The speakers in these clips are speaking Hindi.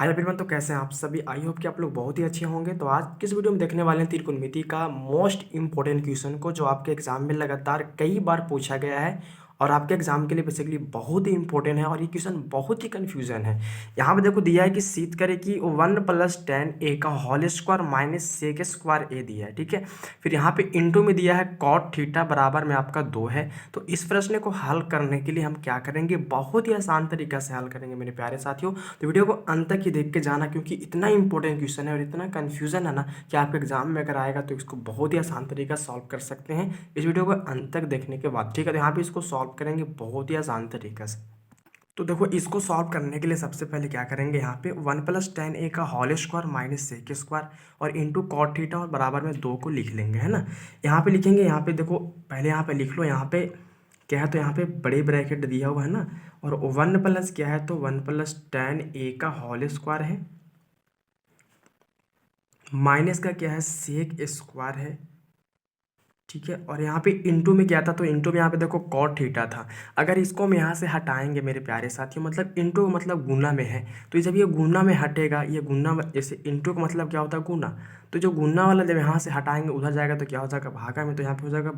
हाय एवरीवन, तो कैसे हैं आप सभी। आई होप कि आप लोग बहुत ही अच्छे होंगे। तो आज किस वीडियो में देखने वाले हैं त्रिकोणमिति का मोस्ट इंपॉर्टेंट क्वेश्चन को, जो आपके एग्जाम में लगातार कई बार पूछा गया है और आपके एग्जाम के लिए बेसिकली बहुत ही इंपॉर्टेंट है। और ये क्वेश्चन बहुत ही कंफ्यूजन है। यहाँ पे देखो दिया है कि सीध करे कि 1 + tan a का whole square minus sec square a दिया है, ठीक है। फिर यहाँ पे इंटू में दिया है कॉट थीटा बराबर में आपका 2 है। तो इस प्रश्न को हल करने के लिए हम क्या करेंगे, बहुत ही आसान तरीका से हल करेंगे मेरे प्यारे साथियों। तो वीडियो को अंत तक ही देख के जाना, क्योंकि इतना इंपॉर्टेंट क्वेश्चन है और इतना कंफ्यूजन है ना कि आपके एग्जाम में अगर आएगा तो इसको बहुत ही आसान तरीका सॉल्व कर सकते हैं इस वीडियो को अंत तक देखने के बाद, ठीक है। तो यहाँ पे इसको सॉल्व करेंगे बहुत ही आसान तरीका से। तो देखो, इसको सॉल्व करने के लिए सबसे पहले क्या करेंगे, यहाँ पे 1 + tan a का whole square minus sec square और इंटू कॉट थीटा और बराबर में 2 को लिख लेंगे, है ना। यहाँ पे लिखेंगे, यहाँ पे देखो पहले यहाँ पे लिख लो। यहाँ पे क्या है, तो यहाँ पे बड़े ब्रैकेट दिया हुआ है ना, और 1 क्या है, तो 1 + tan a का होल स्क्वायर है, माइनस का क्या है, सेक स्क्वायर है, ठीक है। और यहाँ पे इंटू में क्या था, तो इंटू में यहाँ पे देखो कॉट थीटा था। अगर इसको हम यहाँ से हटाएंगे मेरे प्यारे साथियों, मतलब इंटू मतलब गुना में है, तो जब ये गुना में हटेगा, ये गुना जैसे इंटू का मतलब क्या होता है, गुना। तो जो गुना वाला जब यहाँ से हटाएंगे उधर जाएगा तो क्या हो जाएगा, भागा में। तो यहाँ पे हो जाएगा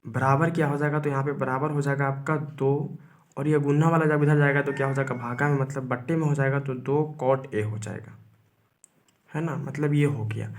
बराबर, क्या हो जाएगा, तो यहाँ पे बराबर हो जाएगा आपका 2। और ये गुना वाला जब इधर जाएगा तो क्या हो जाएगा, भागा में, मतलब बट्टे में हो जाएगा, तो 2 cot a हो जाएगा, है ना। मतलब ये हो गया।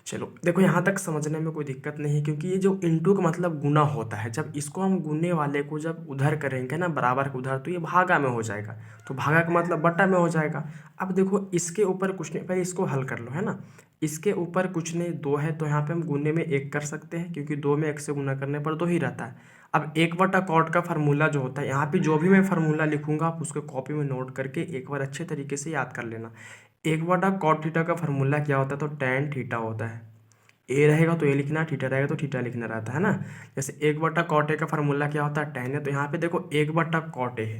चलो देखो, यहाँ तक समझने में कोई दिक्कत नहीं है, क्योंकि ये जो इंटू का मतलब गुना होता है, जब इसको हम गुने वाले को जब उधर करेंगे ना, बराबर को उधर, तो ये भागा में हो जाएगा। तो भागा का मतलब बट्टा में हो जाएगा। अब देखो, इसके ऊपर कुछ नहीं, पहले इसको हल कर लो, है ना। इसके ऊपर कुछ नहीं, 2 है, तो यहाँ पे हम गुने में 1 कर सकते हैं, क्योंकि 2 में 1 से गुना करने पर 2 ही रहता है। अब 1/cot का फार्मूला जो होता है, यहाँ पे जो भी मैं फार्मूला लिखूंगा आप उसको कॉपी में नोट करके एक बार अच्छे तरीके से याद कर लेना। 1/cot थीटा का फार्मूला क्या होता है, तो tan थीटा होता है। ए रहेगा तो ए लिखना, थीटा रहेगा तो थीटा लिखना रहता है ना। जैसे 1/cot a का फार्मूला क्या होता है, tan है। तो यहाँ पे देखो 1/cot a है,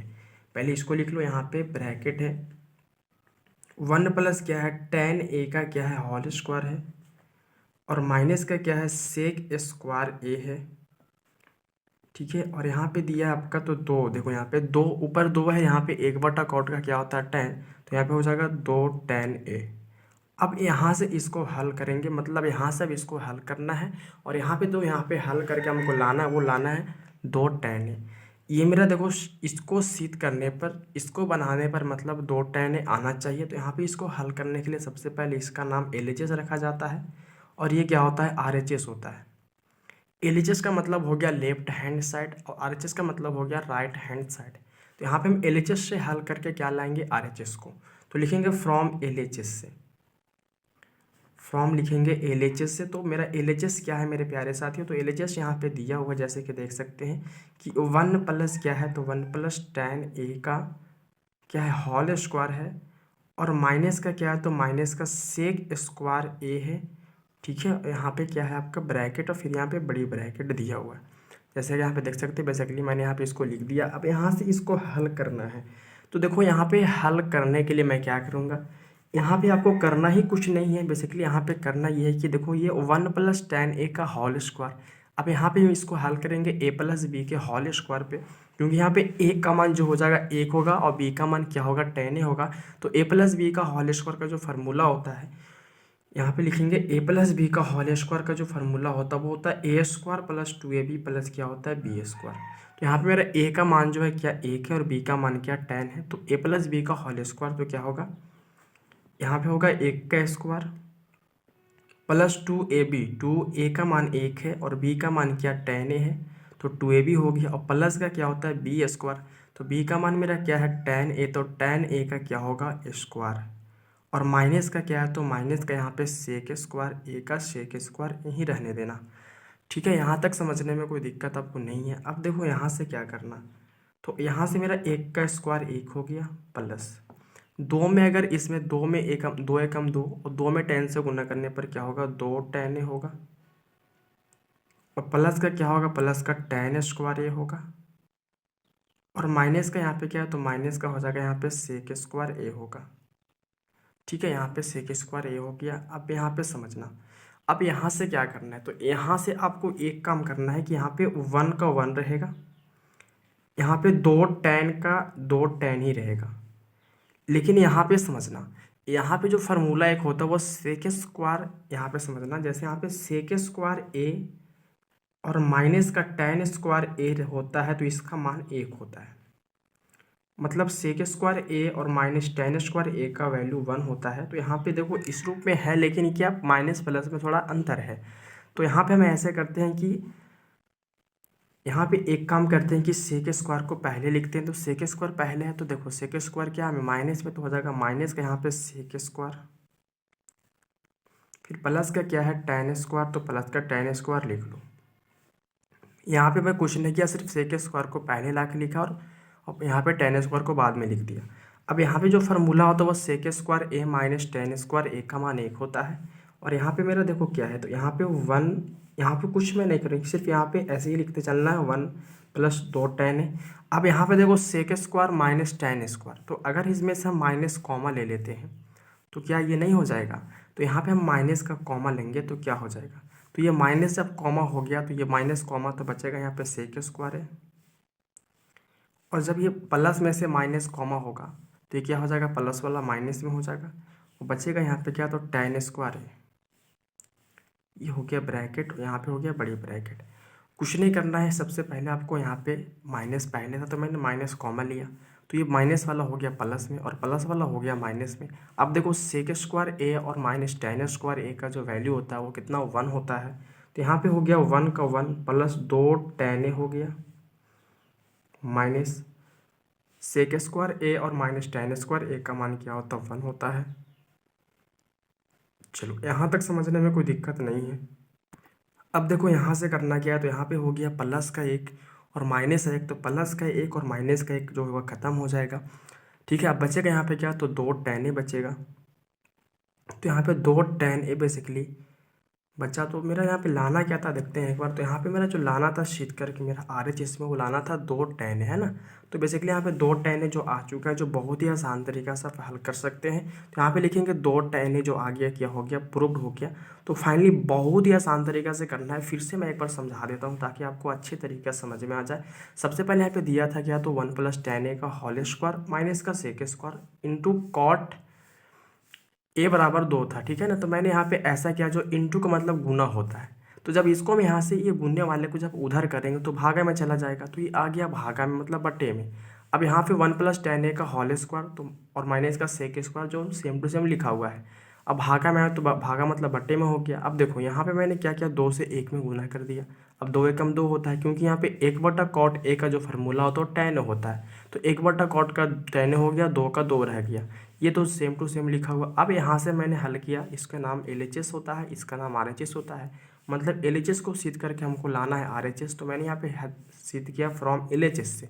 पहले इसको लिख लो। यहाँ पे ब्रैकेट है, 1 क्या है, tan a का क्या है, होल स्क्वायर है, और माइनस का क्या है, सेक स्क्वायर ए है, ठीक है। और यहाँ पे दिया है आपका तो 2, देखो यहाँ पे 2, ऊपर 2 है, यहाँ पे 1/cot का क्या होता है, tan। तो यहाँ पे हो जाएगा 2 tan a। अब यहाँ से इसको हल करेंगे, मतलब यहाँ से अब इसको हल करना है, और यहाँ पे तो यहाँ पे हल करके हमको लाना है, वो लाना है 2 tan a। ये मेरा देखो, इसको सिद्ध करने पर, इसको बनाने पर मतलब 2 tan a आना चाहिए। तो यहाँ पे इसको हल करने के लिए सबसे पहले इसका नाम LHS रखा जाता है, और ये क्या होता है, RHS होता है। LHS का मतलब हो गया लेफ्ट हैंड साइड, और RHS का मतलब हो गया राइट हैंड साइड। तो यहाँ पे हम LHS से हल करके क्या लाएंगे, RHS को। तो लिखेंगे फ्रॉम LHS से, फ्रॉम लिखेंगे LHS से। तो मेरा LHS क्या है मेरे प्यारे साथियों, तो LHS यहाँ पे दिया हुआ, जैसे कि देख सकते हैं कि 1 क्या है, तो 1 + tan a का क्या है, होल स्क्वायर है, और माइनस का क्या है, तो माइनस का सेक स्क्वायर ए है, ठीक है। यहाँ पे क्या है आपका ब्रैकेट, और फिर यहाँ पे बड़ी ब्रैकेट दिया हुआ है, जैसे कि यहाँ पे देख सकते हैं। बेसिकली मैंने यहाँ पे इसको लिख दिया। अब यहाँ से इसको हल करना है। तो देखो, यहाँ पे हल करने के लिए मैं क्या करूँगा, यहाँ पे आपको करना ही कुछ नहीं है। बेसिकली यहाँ पे करना ये है कि देखो, ये 1 + tan a का होल स्क्वायर। अब यहाँ पे इसको हल करेंगे a + b के होल स्क्वायर पे, क्योंकि यहाँ पे a का मान जो हो जाएगा 1 होगा, और b का मान क्या होगा, tan a होगा। तो a + b का होल स्क्वायर का जो फार्मूला होता है, यहाँ पे लिखेंगे a + b का होल स्क्वायर का जो फार्मूला होता है वो होता है a² + 2ab प्लस क्या होता है, b²। तो यहाँ पे मेरा a का मान जो है क्या 1 है, और b का मान क्या tan है। तो a + b का होल स्क्वायर तो क्या होगा, यहाँ पे होगा 1 का स्क्वायर प्लस 2ab। 2a का मान 1 है और b का मान क्या tan a है, तो 2ab हो गया। और प्लस का क्या होता है, b²। तो b का मान मेरा क्या है, tan a। तो tan a का क्या होगा, स्क्वायर। और माइनस का क्या है, तो माइनस का यहाँ पे सेक स्क्वायर, ए का सेक स्क्वायर, यहीं रहने देना, ठीक है। यहाँ तक समझने में कोई दिक्कत आपको नहीं है। अब देखो यहाँ से क्या करना, तो यहाँ से मेरा 1 का स्क्वायर 1 हो गया, प्लस 2 में, अगर इसमें 2 में 1 2 एकम 2, और 2 में tan से गुना करने पर क्या होगा, 2 tan a होगा। और प्लस का क्या होगा, प्लस का tan² a होगा। और माइनस का यहाँ पे क्या है, तो माइनस का हो जाएगा यहाँ पे सेक स्क्वायर a होगा, ठीक है। यहाँ पे सेक स्क्वायर a हो गया। अब यहाँ पे समझना, अब यहाँ से क्या करना है, तो यहाँ से आपको एक काम करना है कि यहाँ पे 1 का 1 रहेगा, यहाँ पे 2 tan का 2 tan ही रहेगा। लेकिन यहाँ पे समझना, यहाँ पे जो फार्मूला एक होता है वो सेक स्क्वायर, यहाँ पे समझना, जैसे यहाँ पे सेक स्क्वायर ए और माइनस का टेन स्क्वायर ए होता है तो इसका मान 1 होता है। मतलब सेक स्क्वायर ए और माइनस टेन स्क्वायर ए का वैल्यू 1 होता है। तो यहाँ पे देखो इस रूप में है, लेकिन क्या माइनस प्लस में थोड़ा अंतर है। तो यहाँ पे हम ऐसे करते हैं कि यहाँ पे एक काम करते हैं कि सेक स्क्वायर को पहले लिखते हैं। तो सेक स्क्वायर पहले है तो देखो सेक स्क्वायर क्या है, माइनस में तो हो जाएगा माइनस का यहाँ पे सेक स्क्वायर, फिर प्लस का क्या है टेन स्क्वायर, तो प्लस का टेन स्क्वायर लिख लो। यहाँ पे मैं कुछ नहीं किया, सिर्फ सेक स्क्वायर को पहले ला के लिखा और यहाँ पे टेन स्क्वायर को बाद में लिख दिया। अब यहाँ पे जो फार्मूला होता है वो सेक square A minus tan square a का मान 1 होता है। और यहाँ पे मेरा देखो क्या है, तो यहाँ पे 1, यहाँ पे कुछ मैं नहीं करूँगी, सिर्फ यहाँ पे ऐसे ही लिखते चलना है 1 प्लस 2 टेन है। अब यहाँ पे देखो sec square minus tan square, तो अगर इसमें से हम माइनस कॉमा ले लेते हैं तो क्या ये नहीं हो जाएगा। तो यहाँ पे हम माइनस का कॉमा लेंगे तो क्या हो जाएगा, तो ये माइनस जब कॉमा हो गया तो ये माइनस कॉमा तो बचेगा यहाँ पे सेक स्क्वायर है। और जब ये प्लस में से माइनस कॉमा होगा तो ये क्या हो जाएगा, प्लस वाला माइनस में हो जाएगा और बचेगा यहाँ पे क्या, तो टेन स्क्वायर है। ये हो गया ब्रैकेट, यहाँ पे हो गया बड़ी ब्रैकेट। कुछ नहीं करना है, सबसे पहले आपको यहाँ पे माइनस पहले था तो मैंने माइनस कॉमा लिया, तो ये माइनस वाला हो गया प्लस में और प्लस वाला हो गया माइनस में। अब देखो सेक स्क्वायर ए और माइनस टेन स्क्वायर ए का जो वैल्यू होता है वो कितना 1 होता है। तो यहाँ पे हो गया 1 का 1 प्लस 2 टेन ए हो गया माइनस सेक स्क्वायर ए और माइनस टेन स्क्वायर ए का मान क्या होता है 1 होता है। चलो यहाँ तक समझने में कोई दिक्कत नहीं है। अब देखो यहाँ से करना क्या है, तो यहाँ पे हो गया प्लस का 1 और माइनस का 1, तो प्लस का 1 और माइनस का 1 जो है वह ख़त्म हो जाएगा। ठीक है, अब बचेगा यहाँ पे क्या, तो 2 टेन ए बचेगा। तो यहाँ पे 2 टेन ए बेसिकली बचा। तो मेरा यहाँ पे लाना क्या था देखते हैं एक बार। तो यहाँ पे मेरा जो लाना था शीट करके मेरा RHS में वो लाना था 2 टेन है ना। तो बेसिकली यहाँ पे 2 टेन जो आ चुका है, जो बहुत ही आसान तरीका से आप हल कर सकते हैं। तो यहाँ पे लिखेंगे 2 टेन जो आ गया, क्या हो गया, प्रूव्ड हो गया। तो फाइनली बहुत ही आसान तरीका से करना है। फिर से मैं एक बार समझा देता हूँ ताकि आपको अच्छे तरीके से समझ में आ जाए। सबसे पहले यहाँ पे दिया था क्या, तो 1 प्लस टेन ए का होल स्क्वायर माइनस का sec square into cot A बराबर 2 था। ठीक है ना, तो मैंने यहाँ पे ऐसा किया, जो इंटू का मतलब गुना होता है। तो जब इसको हम यहाँ से ये गुनने वाले को जब उधर करेंगे तो भागा में चला जाएगा, तो ये आ गया भागा में मतलब बट्टे में। अब यहाँ पे 1 प्लस टेन ए का होल स्क्वायर तो और माइनस का सेक स्क्वायर जो सेम टू सेम लिखा हुआ है। अब भागा में है तो भागा मतलब बट्टे में हो गया। अब देखो यहाँ पे मैंने क्या किया, 2 से 1 में गुना कर दिया। अब 2 एकम 2 होता है, क्योंकि यहाँ पे 1/cot ए का जो फार्मूला होता है वो टेन होता है। तो 1/cot का टेन हो गया, 2 का 2 रह गया। ये तो सेम टू सेम लिखा हुआ। अब यहाँ से मैंने हल किया, इसका नाम LHS होता है, इसका नाम RHS होता है। मतलब LHS को सिद्ध करके हमको लाना है RHS। तो मैंने यहाँ पे सिद्ध किया फ्रॉम LHS से।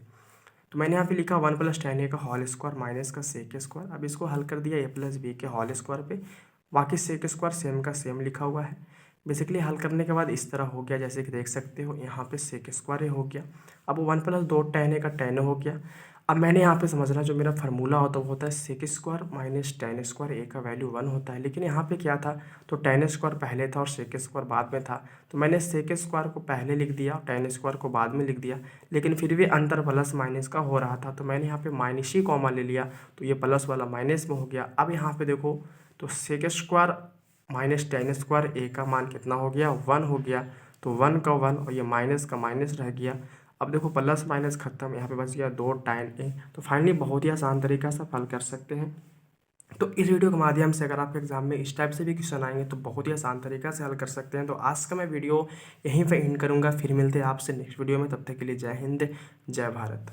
तो मैंने यहाँ पे लिखा 1 प्लस टेन ए का होल स्क्वायर माइनस का सेक स्क्वायर। अब इसको हल कर दिया ए प्लस बी के होल स्क्वायर पे। बाकी सेक स्क्वायर सेम का सेम लिखा हुआ है। बेसिकली हल करने के बाद इस तरह हो गया, जैसे कि देख सकते हो यहाँ पे सेक स्क्वायर हो गया। अब 1 प्लस 2 टेन ए का टेन हो गया। अब मैंने यहाँ पे समझना, जो मेरा फार्मूला होता है वो होता है sec square minus tan square a का वैल्यू 1 होता है। लेकिन यहाँ पे क्या था, तो टेन स्क्वायर पहले था और सेक स्क्वायर बाद में था। तो मैंने सेक स्क्वायर को पहले लिख दिया, टेन स्क्वायर को बाद में लिख दिया। लेकिन फिर भी अंतर प्लस माइनस का हो रहा था, तो मैंने यहाँ पे माइनस ही कॉमा ले लिया, तो ये प्लस वाला माइनस में हो गया। अब यहाँ पे देखो, तो sec square minus tan square a का मान कितना हो गया, 1 हो गया। तो 1 का 1 और ये माइनस का माइनस रह गया। अब देखो प्लस माइनस खत्म, यहाँ पे बच गया 2 टाइम ए। तो फाइनली बहुत ही आसान तरीका से हल कर सकते हैं। तो इस वीडियो के माध्यम से अगर आपके एग्जाम में इस टाइप से भी क्वेश्चन आएंगे तो बहुत ही आसान तरीका से हल कर सकते हैं। तो आज का मैं वीडियो यहीं पे एंड करूँगा, फिर मिलते हैं आपसे नेक्स्ट वीडियो में। तब तक के लिए जय हिंद, जय भारत।